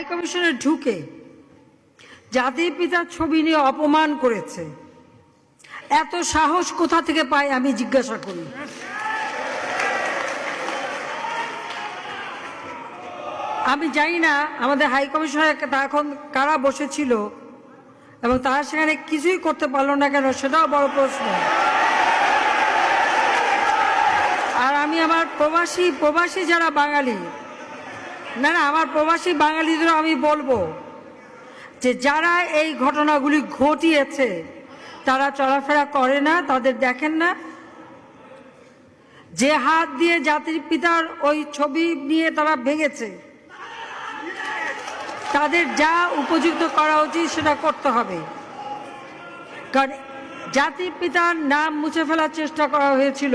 কমিশনে ঢুকে জাতির পিতার ছবি নিয়ে অপমান করেছে। এত সাহস কোথা থেকে পায় আমি জিজ্ঞাসা করি। আমি জানি না আমাদের হাই কমিশনার এখন কারা বসেছিল এবং তারা সেখানে কিছুই করতে পারলো না কেন, সেটাও বড় প্রশ্ন। আর আমি আমার প্রবাসী যারা বাঙালি, না আমার প্রবাসী বাঙালিদেরও আমি বলবো যে যারা এই ঘটনাগুলি ঘটিয়েছে তারা চলাফেরা করে না, তাদের দেখেন না। যে হাত দিয়ে জাতির পিতার ওই ছবি নিয়ে তারা ভেঙেছে, তাদের যা উপযুক্ত করা উচিত সেটা করতে হবে। কারণ জাতির পিতার নাম মুছে ফেলার চেষ্টা করা হয়েছিল,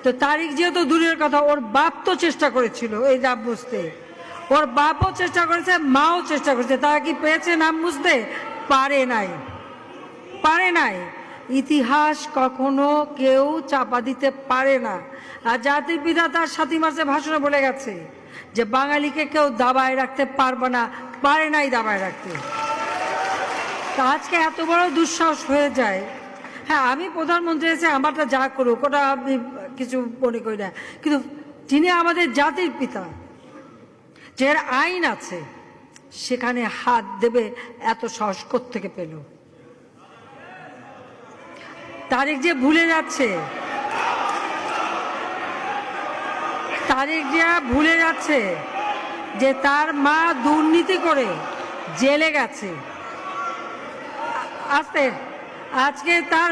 তো তারিখ যেহেতু দূরের কথা, ওর বাপ তো চেষ্টা করেছিল এই নাম মুছতে, ওর বাপও চেষ্টা করেছে, মাও চেষ্টা করেছে। তারা কি পেয়েছে নাম মুছতে? পারে নাই। ইতিহাস কখনো কেউ চাপা দিতে পারে না। আর জাতির পিতা তার 7 মার্চে ভাষণে বলে গেছে যে বাঙালিকে কেউ দাবায় রাখতে পারবে না, পারে নাই দাবায় রাখতে। তা আজকে এত বড় দুঃসাহস হয়ে যায়। হ্যাঁ, আমি প্রধানমন্ত্রী এসে আমারটা যা করুক ওটা আমি কিছু মনে করি না, কিন্তু যিনি আমাদের জাতির পিতা, যার আইন আছে, সেখানে হাত দেবে এত সাহস কোত্থেকে পেল? তারিখ যে ভুলে যাচ্ছে যে তার মা দুর্নীতি করে জেলে গেছে। আজকে তার